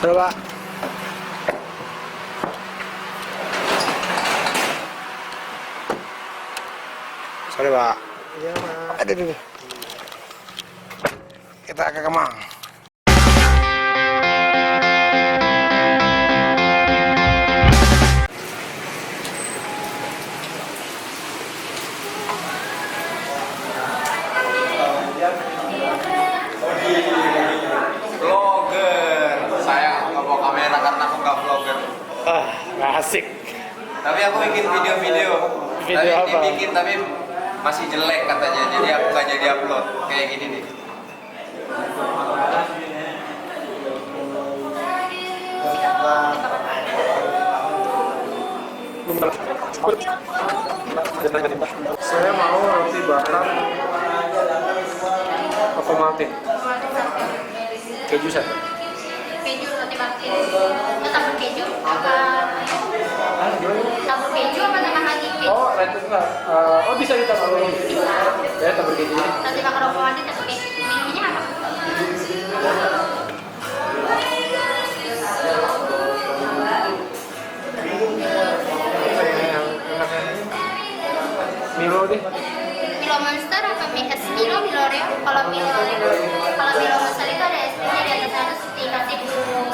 Halo Pak. Sorry Pak. Iya Mas. Aduh. Kita ke Kemang. Vlogger, saya nggak bawa kamera karena aku nggak vlogger. Nggak asik. Tapi aku bikin video-video. Video tapi apa? dibikin tapi masih jelek katanya, jadi aku nggak jadi upload kayak gini nih. Saya mau roti bakar Apa Maltin? Keju satu. Keju roti bakar tambah keju apa tambah keju apa tambah lagi keju Itu enggak. Bisa ditambah lagi. Ya, tambah keju. roti bakar apa lagi tambah keju minumnya apa Milo deh. Milo Monster apa Milo Oreo kalau Milo Monster itu ada es-nya di atas harus dikasih Milo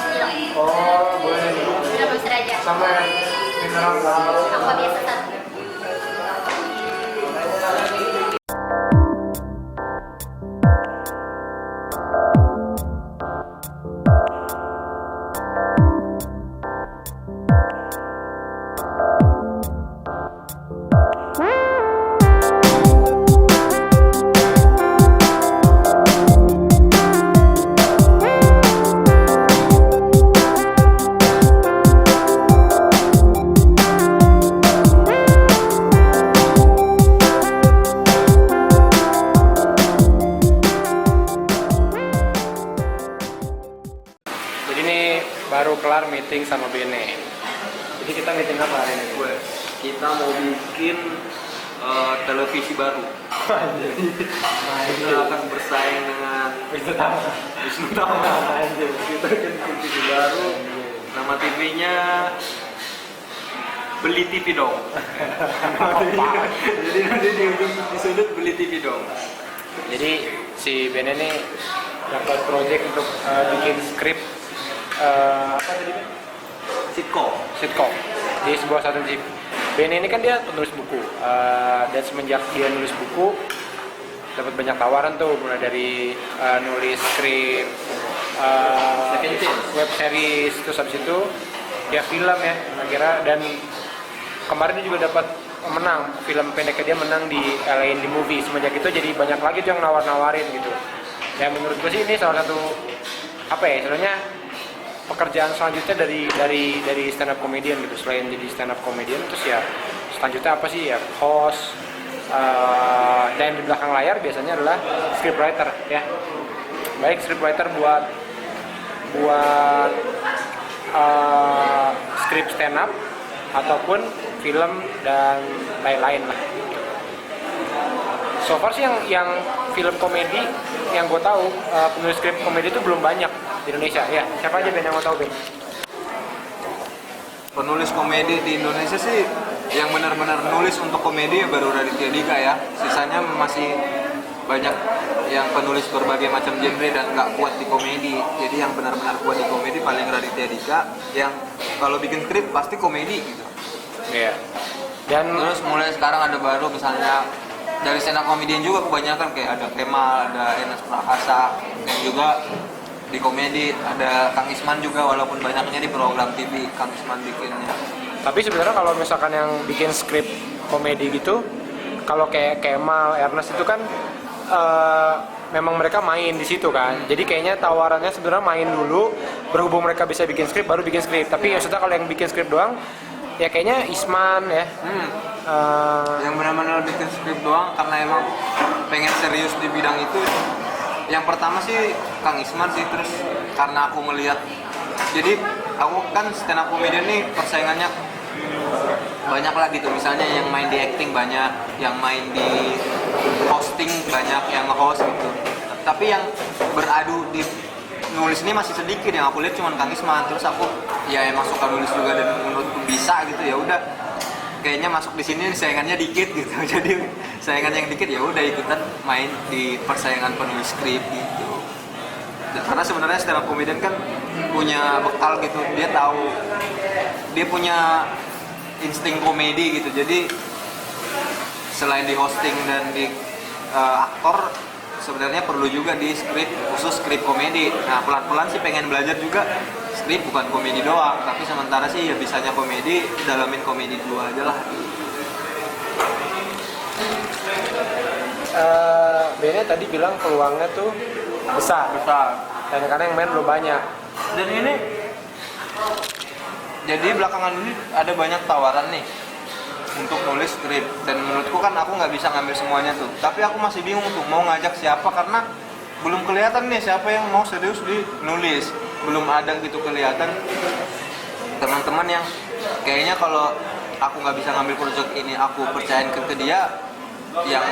Boleh. Milo Monster aja Sama yang mineral. apa biasa satu. Jadi ini baru kelar meeting sama Bene. Jadi kita meeting apa hari ini? Kita mau bikin televisi baru. Kita akan bersaing dengan Itu tahu. Wisnu Tama. Kita bikin televisi baru. Nama TV-nya Beli TV dong. Jadi nanti di ujung di sudut Beli TV dong. Jadi si Bene ini dapat project untuk bikin skrip apa tadi? Sitcom di sebuah satu TV. Bene ini kan dia penulis buku dan semenjak dia nulis buku dapat banyak tawaran tuh, mulai dari nulis skrip, web series, terus habis itu dia film ya akhirnya, dan kemarin dia juga dapat menang film pendeknya, dia menang di LA Indie Movie. Semenjak itu jadi banyak lagi tuh yang nawar-nawarin gitu. Dan menurut gue sih ini salah satu apa ya, sebenarnya pekerjaan selanjutnya dari stand up comedian gitu. Selain jadi stand up comedian, terus ya selanjutnya apa sih ya, host, dan di belakang layar biasanya adalah scriptwriter ya, baik scriptwriter buat skrip stand up ataupun film dan lain-lain lah. So far sih yang film komedi yang gue tahu, penulis skrip komedi itu belum banyak di Indonesia ya. Siapa aja Ben yang mau tahu Ben? Penulis komedi di Indonesia sih yang benar-benar nulis untuk komedi ya baru Raditya Dika ya. Sisanya masih banyak yang penulis berbagai macam genre dan nggak kuat di komedi. Jadi yang benar-benar kuat di komedi paling Raditya Dika, yang kalau bikin skrip pasti komedi gitu. Iya. Dan Terus mulai sekarang ada baru misalnya dari stand up comedian juga kebanyakan, kayak ada Kemal, ada Enes Prakasa, yang juga di komedi, ada Kang Isman juga, walaupun banyaknya di program TV Kang Isman bikinnya. tapi sebenarnya kalau misalkan yang bikin skrip komedi gitu, kalau kayak Kemal, Ernest itu kan memang mereka main di situ kan. Jadi kayaknya tawarannya sebenarnya main dulu, berhubung mereka bisa bikin skrip baru bikin skrip. Tapi maksudnya kalau yang bikin skrip doang ya kayaknya Isman ya. Yang benar-benar bikin skrip doang karena emang pengen serius di bidang itu. Yang pertama sih Kang Isman sih, terus karena aku melihat, jadi aku kan stand up comedian nih persaingannya banyak lah gitu. Misalnya yang main di acting banyak, yang main di hosting banyak, yang nge-host gitu. Tapi yang beradu di nulis ini masih sedikit, yang aku lihat cuma Kang Isman. Terus aku ya emang suka nulis juga dan menurutku bisa gitu, ya udah kayaknya masuk di sini saingannya dikit gitu. Jadi saingan yang dikit ya udah ikutan main di persaingan penulis skrip gitu. Dan karena sebenarnya stand up comedian kan punya bekal gitu, dia tahu, dia punya insting komedi gitu. Jadi selain di hosting dan di aktor, sebenarnya perlu juga di skrip, khusus skrip komedi. Nah pelan-pelan sih pengen belajar juga skrip bukan komedi doang, tapi sementara sih ya bisanya komedi, dalamin komedi dulu aja lah. Bene tadi bilang peluangnya tuh besar, dan karena yang main belum banyak. Dan ini jadi belakangan ini ada banyak tawaran nih untuk nulis skrip, dan menurutku kan aku nggak bisa ngambil semuanya tuh, tapi aku masih bingung tuh mau ngajak siapa karena belum kelihatan nih siapa yang mau serius di nulis. Belum ada gitu kelihatan teman-teman yang kayaknya kalau aku nggak bisa ngambil project ini aku percayain ke dia, yang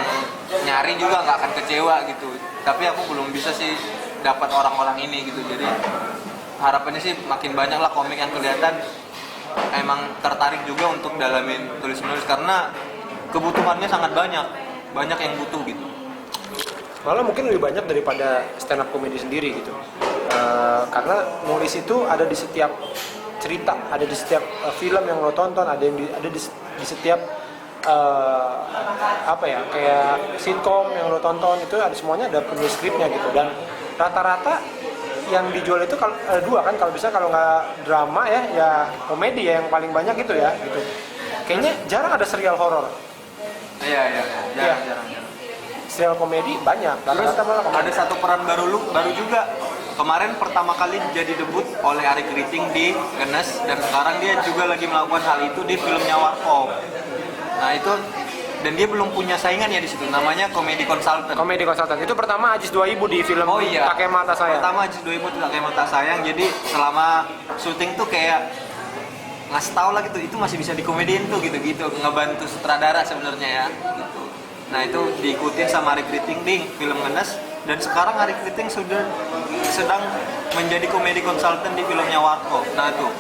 nyari juga nggak akan kecewa gitu. Tapi aku belum bisa sih dapat orang-orang ini gitu. Jadi harapannya sih makin banyak lah komik yang kelihatan emang tertarik juga untuk dalamin tulis-menulis, karena kebutuhannya sangat banyak yang butuh gitu. Malah mungkin lebih banyak daripada stand up comedy sendiri gitu. Karena nulis itu ada di setiap cerita, ada di setiap film yang lo tonton, ada di setiap apa ya, kayak sitkom yang lo tonton itu ada, semuanya ada penulis skripnya gitu. Dan rata-rata yang dijual itu kalau ada dua kan, kalau bisa kalau nggak drama ya komedi ya yang paling banyak gitu ya gitu. Kayaknya jarang ada serial horor. Iya, jarang. Serial komedi banyak. Terus Rata-rata malah komedi. ada satu peran baru juga. Kemarin pertama kali jadi debut oleh Ari Kriting di Genes, dan sekarang dia juga lagi melakukan hal itu di filmnya Warkop. Nah itu, dan dia belum punya saingan ya di situ, namanya Komedi Consultant. Komedi konsultan itu pertama Ajis 2000 di film Oh iya, Pakai Mata Sayang. pertama Ajis 2000 itu Pakai Mata Sayang. Jadi selama syuting tuh kayak ngasih tau lah gitu, itu masih bisa dikomediin tuh gitu-gitu, ngebantu sutradara sebenarnya ya gitu. Nah itu diikutin sama Ari Kriting di film Genes, dan sekarang Ari Kriting sudah sedang menjadi komedi konsultan di filmnya Warkop. Nah tuh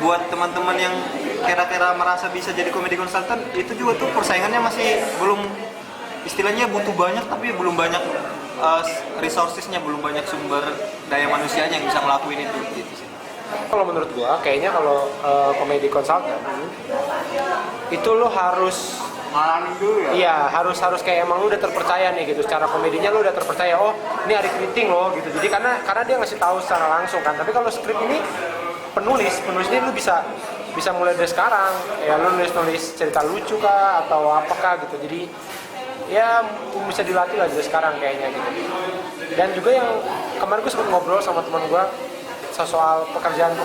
buat teman-teman yang kira-kira merasa bisa jadi komedi konsultan, itu juga tuh persaingannya masih belum, istilahnya butuh banyak tapi belum banyak resourcesnya, belum banyak sumber daya manusianya yang bisa ngelakuin itu gitu sih. Kalau menurut gua kayaknya kalau komedi konsultan itu lo harus Ngalamin dulu ya? iya harus kayak emang lu udah terpercaya nih gitu, secara komedinya lu udah terpercaya, oh ini Ari Kriting loh gitu. Jadi karena dia ngasih tahu secara langsung kan. Tapi kalau skrip ini penulisnya lu bisa mulai dari sekarang ya, lu nulis cerita lucu kah atau apakah gitu. Jadi ya bisa dilatih lah dari sekarang kayaknya gitu. Dan juga yang kemarin gue sempat ngobrol sama teman gue soal pekerjaan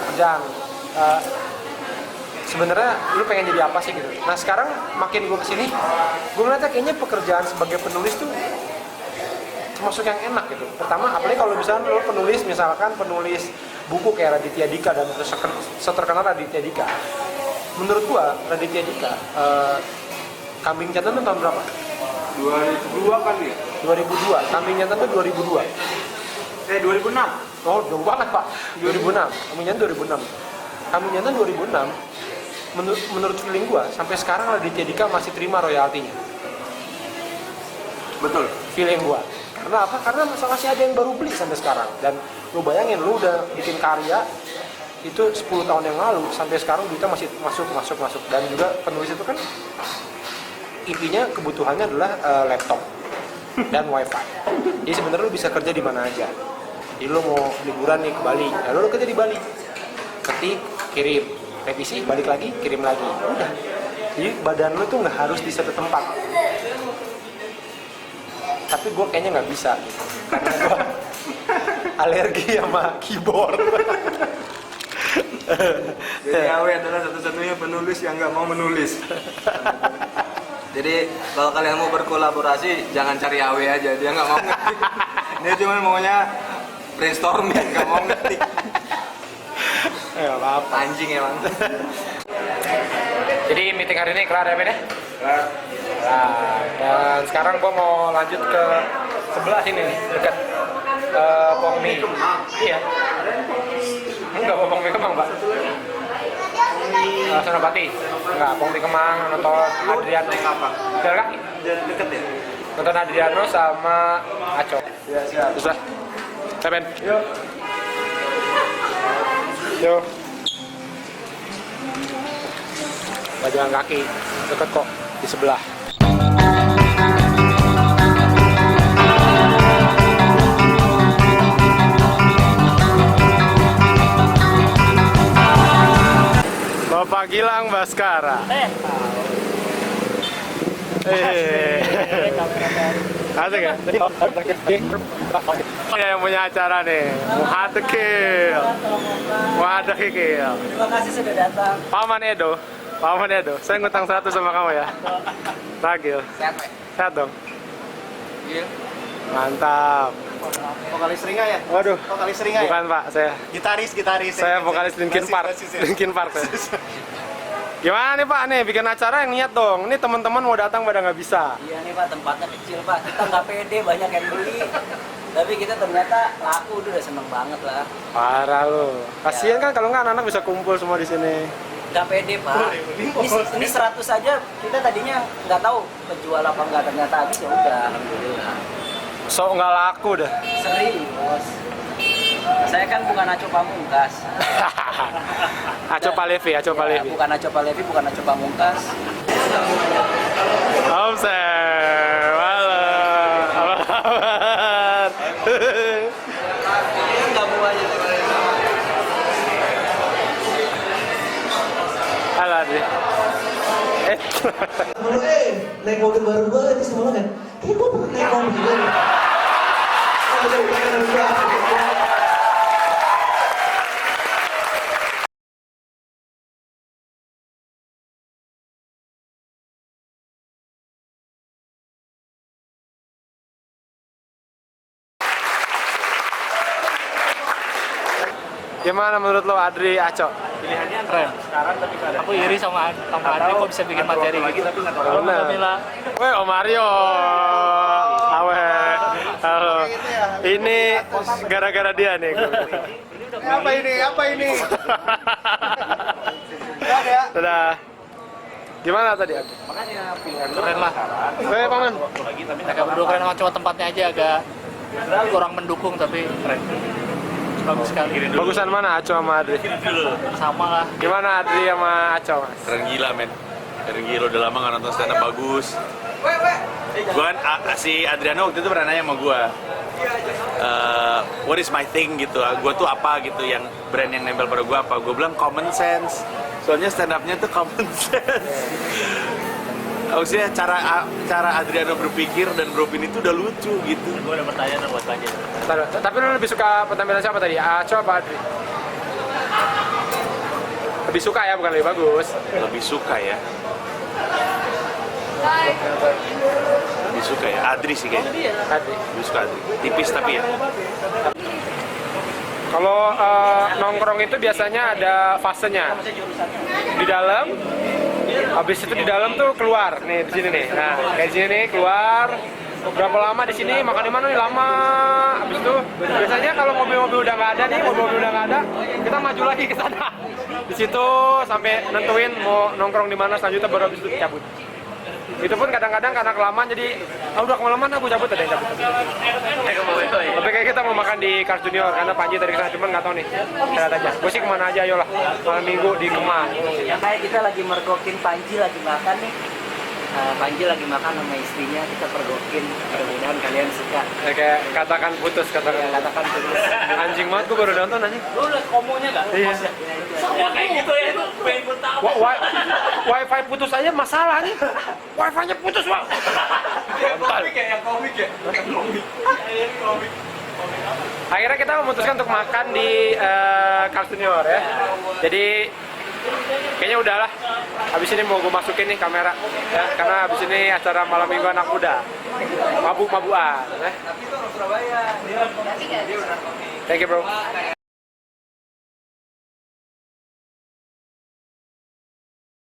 sebenarnya lu pengen jadi apa sih gitu. Nah sekarang makin gue kesini, gue ngeliatnya kayaknya pekerjaan sebagai penulis tuh termasuk yang enak gitu. Pertama, apalagi kalau misalnya lu penulis buku kayak Raditya Dika dan seterkenal Raditya Dika. Menurut gue Raditya Dika, Kambing Jantan itu tahun berapa? 2002 kali ya? 2002, Kambing Jantan itu 2002. 2006. Oh, jauh banget Pak. 2006. Kambing Jantan 2006. Kambing Jantan 2006. Menurut feeling gua, sampai sekarang Raditya Dika masih terima royaltinya. Betul. Feeling gua. Karena apa? Karena masih ada yang baru beli sampai sekarang. Dan lu bayangin, lu udah bikin karya itu 10 tahun yang lalu, sampai sekarang duitnya masih masuk. Dan juga penulis itu kan intinya kebutuhannya adalah laptop dan wifi. Jadi sebenarnya lu bisa kerja di mana aja. Jadi lu mau liburan nih ke Bali, ya lu kerja di Bali. Ketik, kirim, revisi, balik lagi, kirim lagi. Udah. Jadi badan lu tuh nggak harus di satu tempat. Tapi gue kayaknya nggak bisa gitu. Karena gue alergi sama keyboard. Jadi Awe adalah satu-satunya penulis yang nggak mau menulis. Jadi kalau kalian mau berkolaborasi, jangan cari Awe aja, dia nggak mau ngetik. Dia cuma maunya brainstorming, nggak mau ngetik. Apa? Anjing emang. Jadi meeting hari ini kelar ya Ben ya? Kelar. Dan sekarang gue mau lanjut ke sebelah sini nih, dekat bawang mie. Iya. Enggak bawang mie Kemang, Pak. Senopati. Enggak, bawang mie Kemang nonton Adriano. Jalan kaki. Deket ya? Nonton Adriano sama Aco. Ya, siap. Susah. Seven. Yuk. Yuk. Jalan kaki. Deket kok. Di sebelah. Bapak Gilang Baskara. Asik ya? Yang punya acara nih, Muhadekil. Muhadekil. Terima kasih sudah datang. Paman Edo. Paman Edo. Saya ngutang 100 sama kamu ya. Ragil. Sehat, Pak? Sehat dong. Iya. Mantap. Vokalis Ringa ya? Waduh. Vokalis Ringa ya? Bukan Pak, saya. Gitaris. Saya vokalis Linkin Park. Linkin Park saya. Gimana nih Pak nih bikin acara yang niat dong. Ini teman-teman mau datang pada nggak bisa. Iya nih Pak, tempatnya kecil Pak. Kita nggak pede, banyak yang beli. Tapi kita ternyata laku, udah seneng banget lah. Parah lo. Kasihan kan kalau nggak anak-anak bisa kumpul semua di sini. Nggak pede Pak. Ini 100 aja, kita tadinya nggak tahu penjual apa nggak, ternyata habis ya udah. Alhamdulillah. So nggak laku dah. Serius. Saya kan bukan Aco Pamungkas. Aco Palevi, Aco Ya, Palevi. bukan Aco Palevi, bukan Aco Pamungkas. Omset, halo, apa kabar? Nggak buahnya. Halo Adri. Naik mobil baru gue lagi semalam kan. Kayaknya gue pernah naik mobil juga nih. Gimana menurut lo Adri Aco? Pilihannya keren. Aku iri sama Adri kok bisa bikin materi gitu. Alhamdulillah. Weh, Om Mario. Awe. Halo. Ini gara-gara dia nih. Apa ini? Sudah. Gimana tadi Adri? Keren lah. Weh, Paman. Mereka berdua keren, emang cuma tempatnya aja agak kurang mendukung tapi keren. Bagus sekali. Bagusan mana Aco sama Adri? Sama lah. Gimana Adri sama Aco, Mas? Keren gila men, keren gila, udah lama gak nonton stand up bagus. Gua kan si Adriano waktu itu pernah nanya sama gua, what is my thing gitu, gua tuh apa gitu, yang brand yang nempel pada gua apa. Gua bilang common sense, soalnya stand upnya tuh common sense. Maksudnya cara Adriano berpikir dan beropini itu udah lucu gitu. Gue ada pertanyaan buat Banjir. Tapi lu lebih suka penampilan siapa tadi? Aco apa Adri? Lebih suka ya, bukan lebih bagus. Lebih suka ya. Lebih suka ya, Adri sih kayaknya. Adri. Lebih suka Adri. Tipis tapi ya. Kalau nongkrong itu biasanya ada fasenya. Di dalam, habis itu di dalam tuh keluar. Nih di sini nih. Nah, kayak di sini nih keluar. Berapa lama di sini, makan di mana nih, lama. Habis itu biasanya kalau mobil-mobil udah nggak ada nih, mobil-mobil udah nggak ada, kita maju lagi ke sana. Di situ sampai nentuin mau nongkrong di mana selanjutnya, baru habis itu cabut. Itu pun kadang-kadang karena kelamaan jadi udah kemalaman aku cabut, ada yang cabut. Tapi kayak kita mau makan di Cars Junior karena Panji tadi kesana, cuman nggak tahu nih. Kita lihat aja. Gue sih kemana aja, ayolah. Malam minggu di Kemang. Kayak kita lagi mergokin Panji lagi makan nih. Panji lagi makan sama istrinya, kita pergokin. Mudah-mudahan kalian suka. Ya, kayak katakan putus, katakan. Katakan putus. Anjing banget, gue baru nonton anjing. Lu liat komonya nggak? Iya. Ya kayak gitu ya, itu pengen gue tahu. Wifi putus aja masalah nih. Wifi-nya putus, Bang. Akhirnya kita memutuskan untuk makan di Cars Junior ya. Jadi kayaknya udahlah. Habis ini mau gue masukin nih kamera ya, karena habis ini acara malam minggu anak muda. Mabuk-mabukan ya. Thank you, bro.